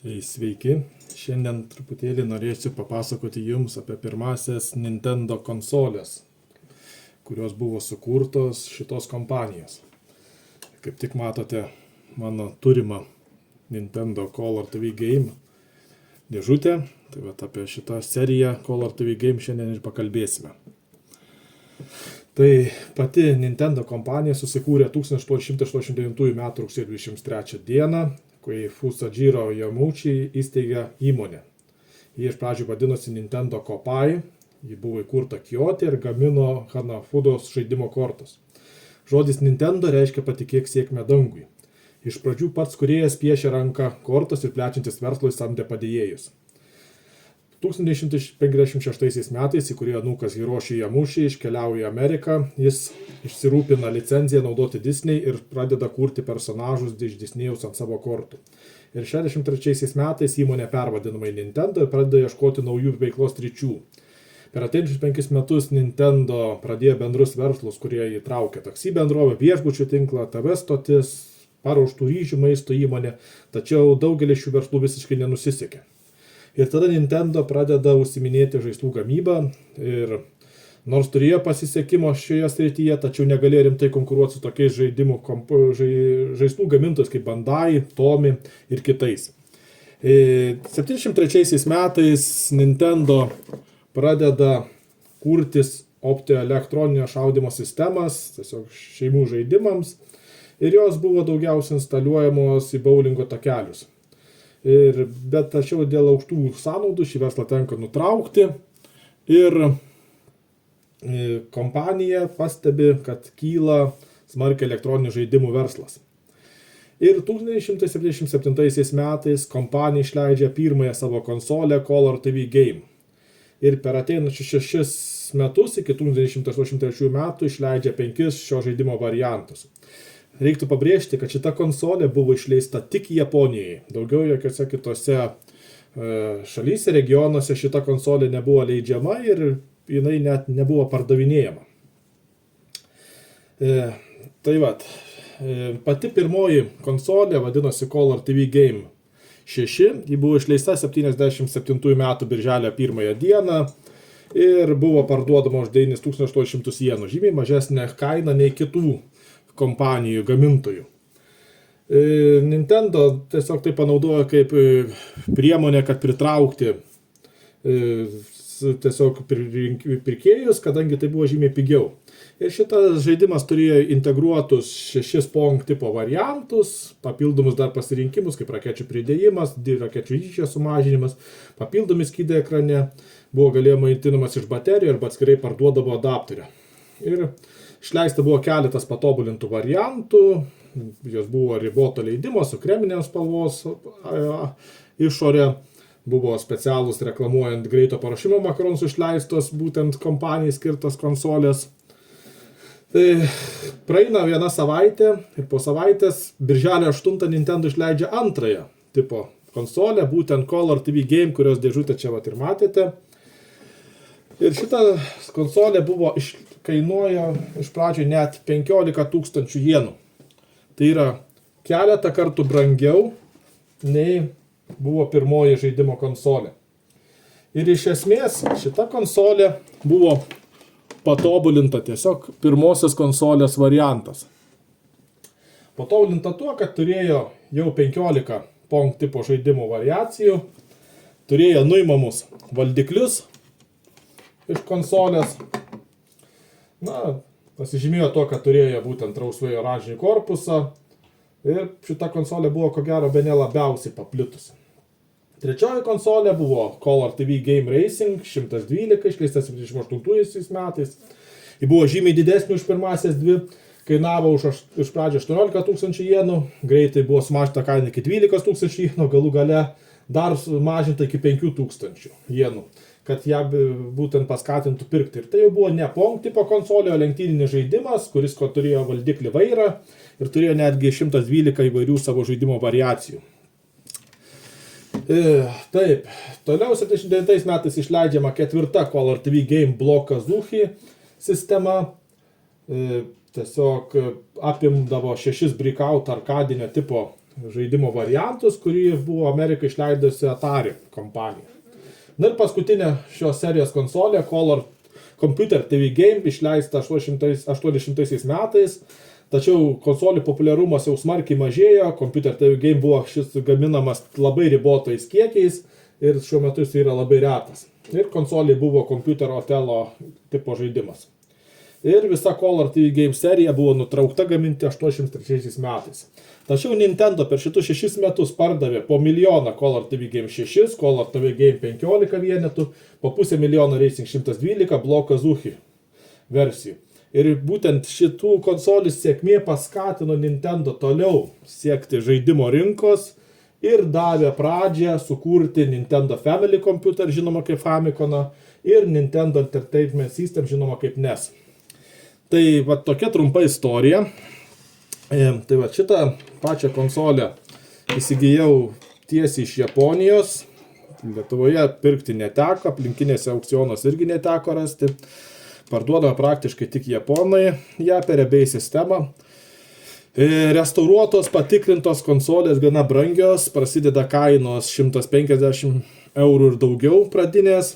Tai sveiki, šiandien truputėlį norėsiu papasakoti jums apie pirmasias Nintendo konsolės, kurios buvo sukurtos šitos kompanijos. Kaip tik matote mano turimą Nintendo Color TV Game dėžutę, tai vat apie šitą seriją Color TV Game šiandien ir pakalbėsime. Tai pati Nintendo kompanija susikūrė 1889 m. rugsėjo 23 d., kai Fusajiro Yamauchi įsteigė įmonę. Ji iš pradžių vadinosi Nintendo Kopai, ji buvo įkurta Kyote ir gamino Hanafudos žaidimo kortas. Žodis Nintendo reiškia patikėk sėkmę dangui. Iš pradžių pats kūrėjas piešė ranką kortas ir plečiantis verslui samdė padėjėjus. 1956 metais įkūrėjo anūkas Hiroshi Yamauchi iškeliauja į Ameriką, jis išsirūpina licenciją naudoti Disney ir pradeda kurti personažus iš Disneyaus ant savo kortų. Ir 1963 metais įmonė pervadinama į Nintendo ir pradeda ieškoti naujų veiklos sričių. Per ateinančius 5 metus Nintendo pradėjo bendrus verslus, kurie įtraukė taksi bendrovę, viešbučių tinklą, TV stotis, paruoštų ryžių maisto įmonę, tačiau daugelis šių verslų visiškai nenusisekė. Ir tada Nintendo pradeda užsiiminėti žaislų gamybą ir nors turėjo pasisekimo šioje srityje, tačiau negalėjo rimtai konkuruoti su tokiais žaislų gamintojais kaip Bandai, Tomy ir kitais. 1973 metais Nintendo pradeda kurtis optoelektroninio šaudymo sistemas, tiesiog šeimų žaidimams, ir jos buvo daugiausiai instaliuojamos į boulingo takelius. Bet tačiau dėl aukštų sąnaudų šį verslą tenka nutraukti ir kompanija pastebi, kad kyla smarkiai elektroninių žaidimų verslas. Ir 1977 metais kompanija išleidžia pirmąją savo konsolę Color TV Game. Ir per ateinančius 6 metus iki 1983 metų išleidžia 5 šio žaidimo variantus. Reiktų pabrėžti, kad šita konsolė buvo išleista tik Japonijoje. Daugiau jokiose kitose šalyse, regionuose šita konsolė nebuvo leidžiama ir jinai net nebuvo pardavinėjama. Tai vat, pati pirmoji konsolė vadinosi Color TV Game 6, ji buvo išleista 77 metų birželio 1 dieną ir buvo parduodama už 9800 jenų, žymiai mažesnė kaina nei kitų kompanijų, gamintojų. Nintendo tiesiog tai panaudojo kaip priemonę, kad pritraukti tiesiog pirkėjus, kadangi tai buvo žymiai pigiau. Ir šitas žaidimas turėjo integruotus 6 Pong tipo variantus, papildomus dar pasirinkimus, kaip rakečių pridėjimas, rakečių dydžio sumažinimas, papildomi skydai ekrane, buvo galėjama maitinamas iš baterijų arba atskirai parduodavo adapterio. Ir išleista buvo keletas patobulintų variantų, jos buvo riboto leidimo su kreminės spalvos išorė, buvo specialūs reklamuojant greito paruošimo makaronus išleistos būtent kompanijai skirtos konsolės. Tai praeina viena savaitė ir po savaitės birželio 8 Nintendo išleidžia antrąją tipo konsolę, būtent Color TV Game, kurios dėžutę čia vat ir matėte. Ir šita konsolė kainuoja iš pradžių net 15 000 jenų. Tai yra keletą kartų brangiau nei buvo pirmoji žaidimo konsolė. Ir iš esmės šita konsolė buvo patobulinta tiesiog pirmosios konsolės variantas. Patobulinta tuo, kad turėjo jau 15 Pong tipo žaidimų variacijų, turėjo nuimamus valdiklius iš konsolės. Pasižymėjo to, kad turėjo būtent rausvai oranžinį korpusą ir šita konsolė buvo ko gero bene labiausiai paplitusi. Trečioji konsolė buvo Color TV Game Racing 112, išleista 78 metais. Ji buvo žymiai didesnė už pirmasias dvi, kainavo iš pradžio 18 000 jenų, greitai buvo sumažinta kaina iki 12 000 jenų, galų gale dar mažinta iki 5 000 jenų, kad ją būtent paskatintų pirkti. Ir tai jau buvo ne Pong tipo konsolė, o lenktyninis žaidimas, kuris turėjo valdiklį vairą ir turėjo netgi 112 įvairių savo žaidimo variacijų. Taip, toliau 79 metais išleidžiama 4 Color TV Game Block Kazuhi sistema. Tiesiog apimdavo 6 breakout arkadinio tipo žaidimo variantus, kurį buvo Amerika išleidusi Atari kompanija. Na ir paskutinė šios serijos konsolė Color Computer TV Game išleista 800 metais, tačiau konsolių populiarumas jau smarkiai mažėjo, Computer TV Game buvo šis gaminamas labai ribotais kiekiais ir šiuo metu jis yra labai retas. Ir konsolė buvo Computer Otelo tipo žaidimas. Ir visa Color TV Game serija buvo nutraukta gaminti 83 metais. Tačiau Nintendo per šitus 6 metus pardavė po 1 milijoną Color TV Game 6, Color TV Game 15 vienetų, po 500 000 Racing 112 Block Azuchi versijų. Ir būtent šitų konsolių sėkmė paskatino Nintendo toliau siekti žaidimo rinkos ir davė pradžią sukurti Nintendo Family Computer, žinoma kaip Famiconą, ir Nintendo Entertainment System, žinoma kaip NES. Tai va tokia trumpa istorija. Tai va šitą pačią konsolę įsigijau tiesiai iš Japonijos. Lietuvoje pirkti neteko, aplinkinėse aukcionos irgi neteko rasti. Parduodama praktiškai tik japonai, ją per eBay sistemą. Restauruotos, patikrintos konsolės gana brangios, prasideda kainos 150 eurų ir daugiau pradinės.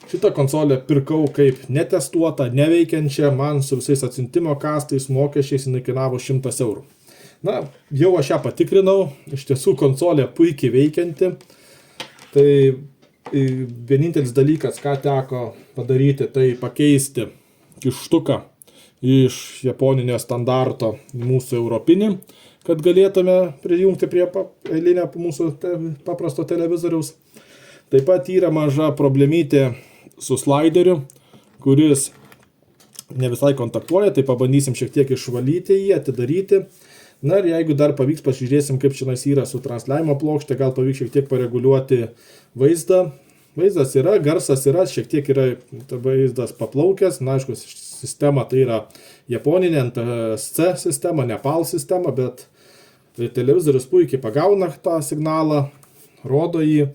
Šitą konsolę pirkau kaip netestuotą, neveikiančią, man su visais atsiuntimo kastais, mokesčiais jinai kainavo 100 eurų. Na, jau aš ją patikrinau, iš tiesų konsolė puikiai veikianti. Tai vienintelis dalykas, ką teko padaryti, tai pakeisti kištuką iš japoninio standarto mūsų europinį, kad galėtume prijungti prie eilinio mūsų paprasto televizoriaus. Taip pat yra maža problemytė su slideriu, kuris ne visai kontaktuoja, tai pabandysim šiek tiek išvalyti jį, atidaryti. Na ir jeigu dar pavyks, pažiūrėsim, kaip šiandien yra su transliavimo plokšte, gal pavyks šiek tiek pareguliuoti vaizdą. Vaizdas yra, garsas yra, šiek tiek yra vaizdas paplaukęs. Na, aišku, sistema tai yra japoninė NTSC sistema, Nepal sistema, bet televizorius puikiai pagauna tą signalą, rodo jį.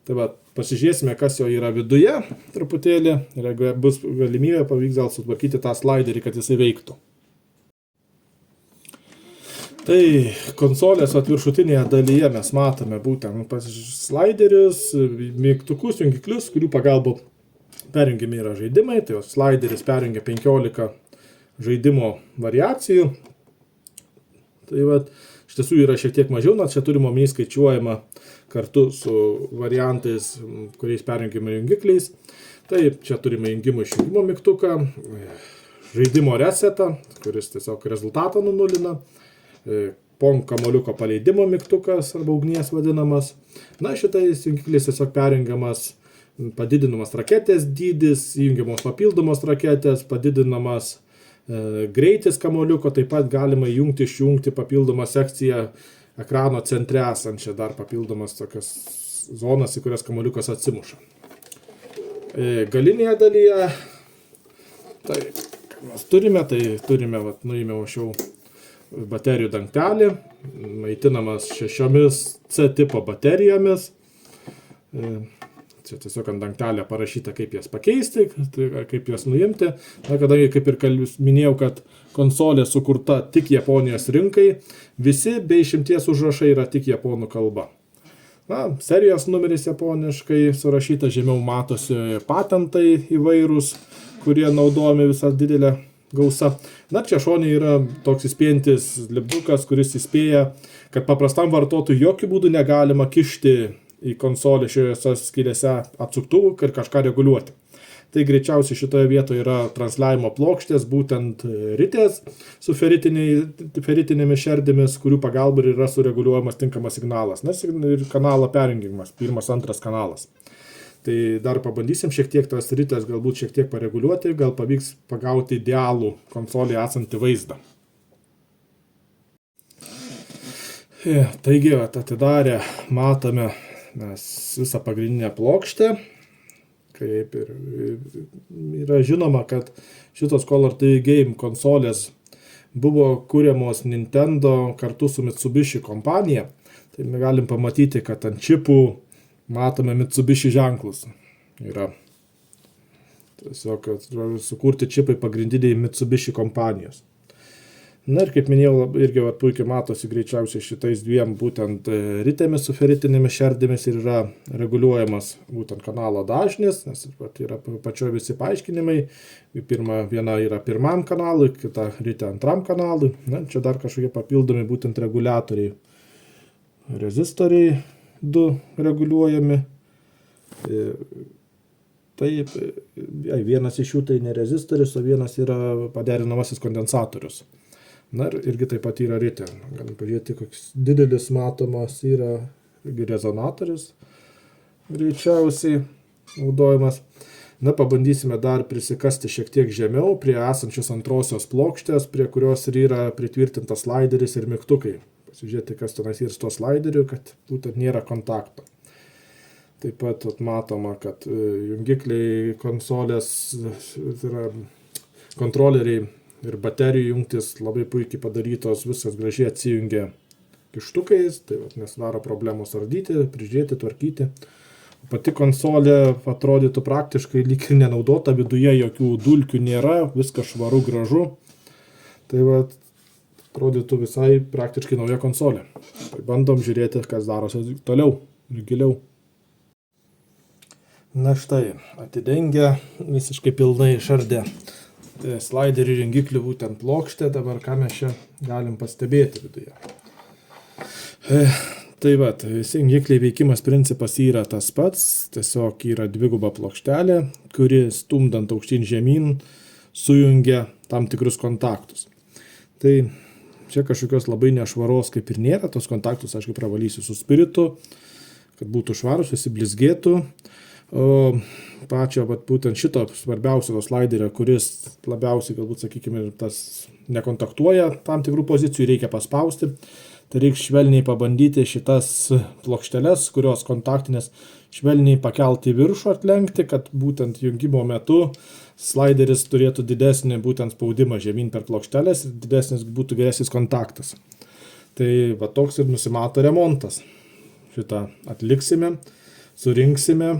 Tai va, pasižiūrėsime, kas jo yra viduje truputėlį ir jeigu bus galimybė, pavyks gal sutvarkyti tą sliderį, kad jisai veiktų. Tai konsolės viršutinėje dalyje mes matome būtent sliderius, mygtukus, jungiklius, kurių pagalba perjungiami yra žaidimai. Tai slideris perjungia 15 žaidimo variacijų. Tai va, iš tiesų yra šiek tiek mažiau, nors čia turime omeny skaičiuojama kartu su variantais, kuriais perjungiami jungikliais. Taip, čia turime jungimo išjungimo mygtuką, žaidimo resetą, kuris tiesiog rezultatą nunulina, Pong kamuoliuko paleidimo mygtukas arba ugnies vadinamas. Na, šitais jungikliais tiesiog perjungiamas padidinamas raketės dydis, įjungiamos papildomos raketės, padidinamas greitis kamuoliuko, taip pat galima įjungti, išjungti papildomą sekciją ekrano centre esančią, dar papildomas tokias zonas, į kurias kamuoliukas atsimuša. Galinėje dalyje, tai mes turime, nuėmiau aš jau baterijų dangtelį, maitinamas 6 C tipo baterijomis. Čia tiesiog ant dangtelio parašyta, kaip jas pakeisti, kaip jas nuimti. Na, kadangi, kaip ir minėjau, kad konsolė sukurta tik Japonijos rinkai, visi be išimties užrašai yra tik japonų kalba. Na, serijos numeris japoniškai surašyta, žemiau matosi patentai įvairūs, kurie naudojami visą didelę gausą. Na, čia šone yra toks įspėjantis lipdukas, kuris įspėja, kad paprastam vartotojui jokių būdų negalima kišti į konsolę šiose skylėse atsuktuvų ir kažką reguliuoti. Tai greičiausiai šitoje vietoje yra transliavimo plokštės, būtent ritės su feritinėmis šerdėmis, kurių pagalba yra sureguliuojamas tinkamas signalas. Nes ir kanalo perjungimas, 1-2 kanalas. Tai dar pabandysim šiek tiek tas ritės galbūt šiek tiek pareguliuoti, gal pavyks pagauti idealų konsolėje esantį vaizdą. Taigi, atidarę matome mes visą pagrindinę plokštę. Kaip ir yra žinoma, kad šitos Color TV Game konsolės buvo kuriamos Nintendo kartu su Mitsubishi kompanija. Tai mes galim pamatyti, kad ant čipų matome Mitsubishi ženklus. Yra tiesiog sukurti čipai pagrindiniai Mitsubishi kompanijos. Na ir kaip minėjau, irgi puikiai matosi greičiausiai šitais dviem būtent ritėmis su feritinėmis šerdėmis ir yra reguliuojamas būtent kanalo dažnis, nes yra pačioje visi paaiškinimai. Viena yra pirmam kanalui, kita ritė antram kanalui. Na, čia dar kažkokie papildomi būtent reguliatoriai. Rezistoriai 2 reguliuojami. Taip, vienas iš jų tai ne rezistorius, o vienas yra paderinamasis kondensatorius. Na ir irgi taip pat yra ritė. Galim pažiūrėti, koks didelis matomas yra rezonatorius greičiausiai naudojamas. Na, pabandysime dar prisikasti šiek tiek žemiau prie esančios antrosios plokštės, prie kurios ir yra pritvirtintas slaideris ir mygtukai. Pasižiūrėti, kas tenais yra su tuo slaideriu, kad būtent nėra kontakto. Taip pat matoma, kad jungikliai, konsolės, kontroleriai ir baterijų jungtis labai puikiai padarytos, viskas gražiai atsijungia kištukais, tai nesidaro problemos ardyti, prižiūrėti, tvarkyti. Pati konsolė atrodytų praktiškai lyg ir nenaudota, viduje jokių dulkių nėra, viskas švaru, gražu. Tai atrodytų visai praktiškai nauja konsolė. Tai bandom žiūrėti, kas darosi toliau ir giliau. Na štai, atidengę visiškai pilnai išardė slaiderių jungiklių būtent plokštė, dabar ką mes čia galim pastebėti viduje. Tai visi jungikliai veikimas principas yra tas pats, tiesiog yra dviguba plokštelė, kuri stumdant aukštyn žemyn sujungia tam tikrus kontaktus. Tai čia kažkokios labai nešvaros kaip ir nėra, tos kontaktus aš pravalysiu su spiritu, kad būtų švarus, visi blizgėtų. O pačio būtent šito svarbiausio slaiderio, kuris labiausiai galbūt, sakykime, tas nekontaktuoja tam tikrų pozicijų, reikia paspausti. Tai reikia švelniai pabandyti šitas plokšteles, kurios kontaktinės, švelniai pakelti į viršų, atlenkti, kad būtent jungimo metu slaideris turėtų didesnį būtent spaudimą žemyn per plokštelės ir didesnis būtų geresnis kontaktas. Tai toks ir nusimato remontas. Šitą atliksime, surinksime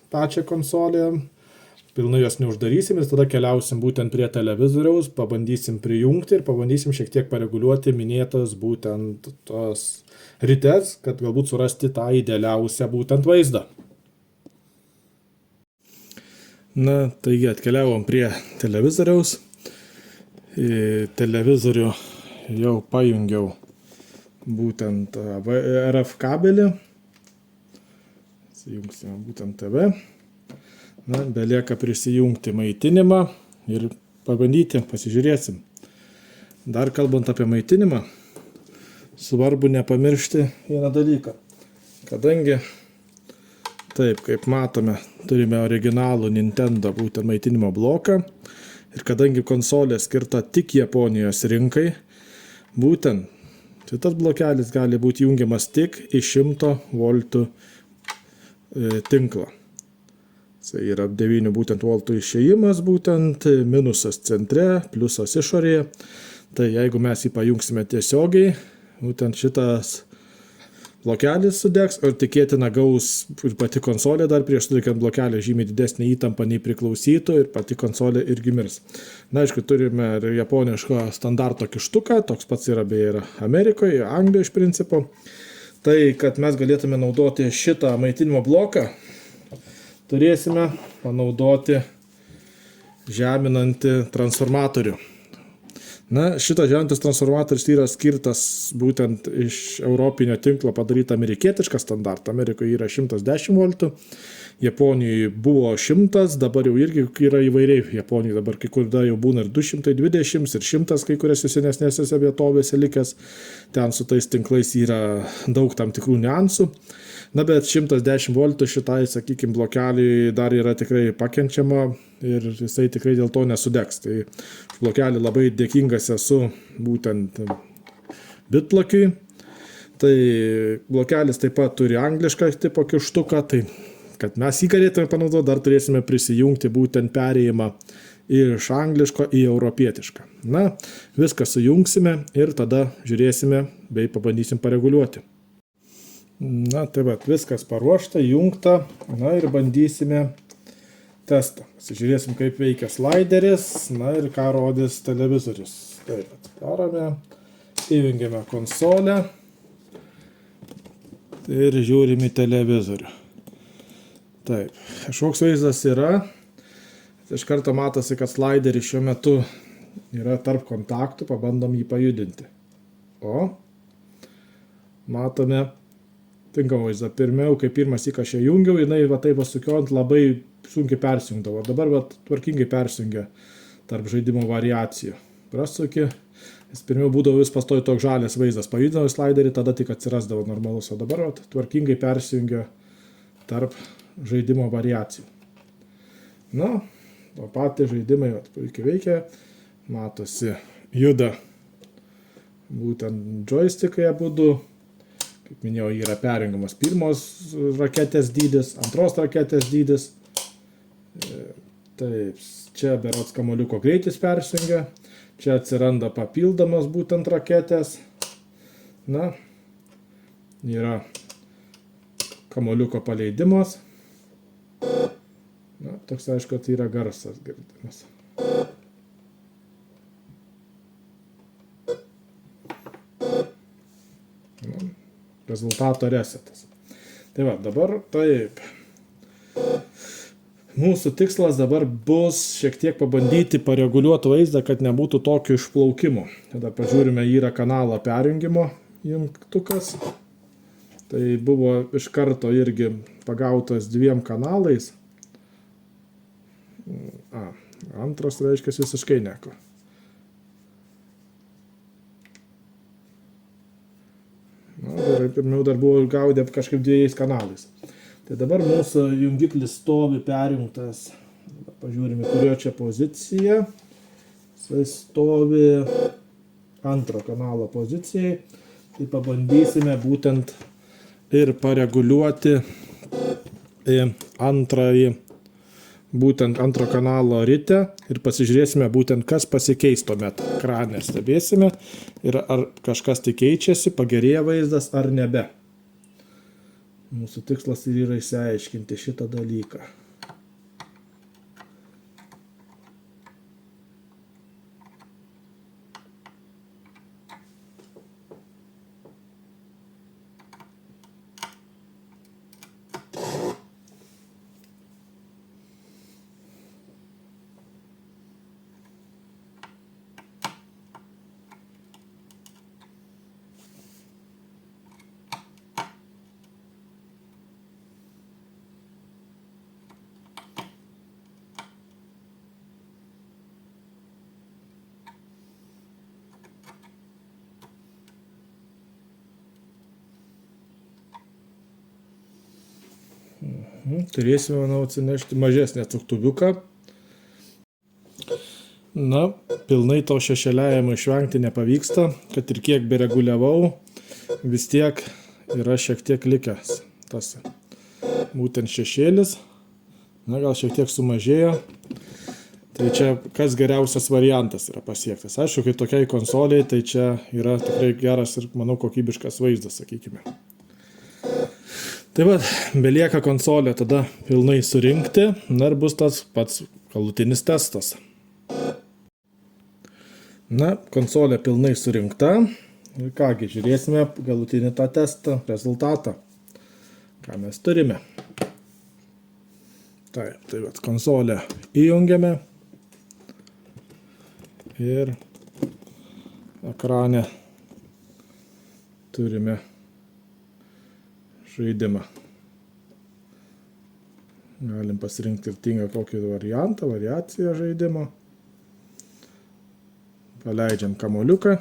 pačią konsolę, pilnai jos neuždarysim ir tada keliausim būtent prie televizoriaus, pabandysim prijungti ir pabandysim šiek tiek pareguliuoti minėtas būtent tos rites, kad galbūt surasti tą idealiausią būtent vaizdą. Na, taigi atkeliavom prie televizoriaus. Televizorių jau pajungiau būtent RF kabelį. Įjungsime būtent TV. Na, belieka prisijungti maitinimą ir pabandyti, pasižiūrėsim. Dar kalbant apie maitinimą, svarbu nepamiršti vieną dalyką. Kadangi, taip, kaip matome, turime originalų Nintendo būtent maitinimo bloką ir kadangi konsolė skirta tik Japonijos rinkai, būtent šitas blokelis gali būti jungiamas tik iš 100 voltų tinklą. Tai yra 9 būtent voltų išėjimas, būtent minusas centre, pliusas išorėje. Tai jeigu mes jį pajungsime tiesiogiai, būtent šitas blokelis sudegs ir tikėtina gaus ir pati konsolė dar prieš sudegant blokelį žymiai didesnį įtampą nei priklausytų ir pati konsolė irgi mirs. Na, aišku, turime ir japoniško standarto kištuką, toks pats yra beje ir Amerikoje, Anglijoje iš principo. Tai, kad mes galėtume naudoti šitą maitinimo bloką, turėsime panaudoti žeminantį transformatorių. Na, šitas žeminantis transformatorius yra skirtas būtent iš europinio tinklo padaryta amerikietišką standartą. Amerikoje yra 110 voltų, Japonijoje buvo 100, dabar jau irgi yra įvairiai. Japonijoje dabar kai kur jau būna ir 220 ir 100 kai kuriuose senesnėse vietovėse likęs. Ten su tais tinklais yra daug tam tikrų niuansų. Na, bet 110 voltų šitai, sakykime, blokeliui dar yra tikrai pakenčiama ir jisai tikrai dėl to nesudegs. Tai blokelį labai dėkingas esu būtent bitplakiui. Tai blokelis taip pat turi anglišką tipo kištuką, tai kad mes jį galėtume panaudoti, dar turėsime prisijungti būtent perėjimą iš angliško į europietišką. Na, viską sujungsime ir tada žiūrėsime bei pabandysim pareguliuoti. Na, tai viskas paruošta, jungta, na ir bandysime testą. Pasižiūrėsim, kaip veikia slaideris, na ir ką rodys televizorius. Taip, darome. Įjungiame konsolę. Ir žiūrim į televizorių. Taip, kažkoks vaizdas yra. Iš karto matosi, kad slideris šiuo metu yra tarp kontaktų, pabandom jį pajudinti. O, matome tinkamą vaizdą. Pirmiau, kai pirmas įką aš ją jungiau, jinai va taip pasukiojant labai sunkiai persijungdavo. Dabar va tvarkingai persijungia tarp žaidimo variacijų. Prasuki, nes pirmiau būdavo vis pastoji toks žalias vaizdas. Pajudinau sliderį, tada tik atsirasdavo normalus. O dabar va tvarkingai persijungia tarp žaidimo variacijų. Na, o patys žaidimai puikiai veikia, matosi, juda būtent joystickai abudu. Kaip minėjau, yra perjungiamas pirmos raketės dydis, antros raketės dydis. Taip, čia berods kamuoliuko greitis persijungia, čia atsiranda papildomas būtent raketės. Na, yra kamuoliuko paleidimas. Na, toks aišku, tai yra garsas girdimas. Rezultato resetas. Tai va, dabar taip. Mūsų tikslas dabar bus šiek tiek pabandyti pareguliuoti vaizdą, kad nebūtų tokio išplaukimo. Tada pažiūrime, yra kanalo perjungimo jungtukas. Tai buvo iš karto irgi pagautas 2 kanalais. Antras reiškia visiškai nieko. Na, pirmiau dar buvo gaudę kažkaip 2 kanalais. Tai dabar mūsų jungiklis stovi perjungtas. Pažiūrime, kurio čia pozicija. Jisai stovi antro kanalo pozicijai. Tai pabandysime būtent ir pareguliuoti antrąjį, būtent antro kanalo ritę ir pasižiūrėsime būtent, kas pasikeis tuomet ekrane. Stebėsime ir ar kažkas tai keičiasi, pagerėja vaizdas ar nebe. Mūsų tikslas ir yra išsiaiškinti šitą dalyką. Turėsime, manau, atsinešti mažesnę atsuktuviuką. Na, pilnai to šešėliavimo išvengti nepavyksta, kad ir kiek bereguliavau, vis tiek yra šiek tiek likęs tas būtent šešėlis. Na, gal šiek tiek sumažėjo. Tai čia kas geriausias variantas yra pasiektas. Aišku, kai tokiai konsoliai, tai čia yra tikrai geras ir, manau, kokybiškas vaizdas, sakykime. Tai va, belieka konsolę tada pilnai surinkti, na ir bus tas pats galutinis testas. Na, konsolė pilnai surinkta. Ir kągi, žiūrėsime galutinį tą testą, rezultatą, ką mes turime. Tai va, konsolę įjungiame ir ekrane turime žaidimą. Galim pasirinkti skirtingą kokį variantą, variaciją žaidimo. Paleidžiam kamuoliuką.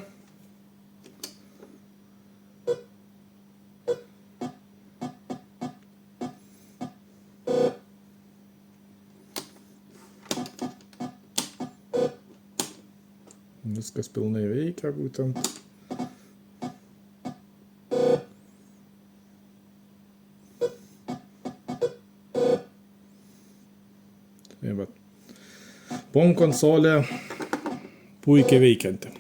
Viskas pilnai veikia būtent. PON konsolė puikiai veikianti.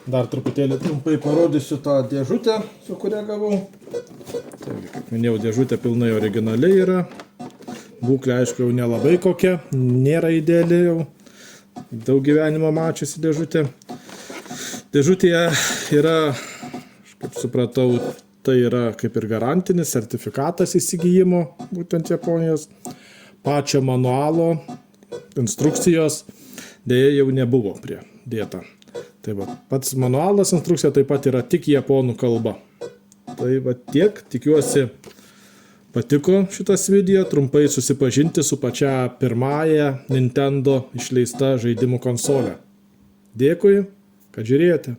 Dar truputėlį trumpai parodysiu tą dėžutę, su kuria gavau. Taigi, kaip minėjau, dėžutė pilnai originaliai yra. būklė aišku jau nelabai kokia, nėra ideali jau, daug gyvenimo mačiusi dėžutė. Dėžutėje yra, aš kaip supratau, tai yra kaip ir garantinis sertifikatas įsigijimo, būtent Japonijos, pačio manualo, instrukcijos, dėja jau nebuvo pridėta. Tai va, pats manualas, instrukcija taip pat yra tik japonų kalba. Tai va tiek, tikiuosi patiko šitas video, trumpai susipažinti su pačia pirmąja Nintendo išleista žaidimų konsolė. Dėkui, kad žiūrėjote.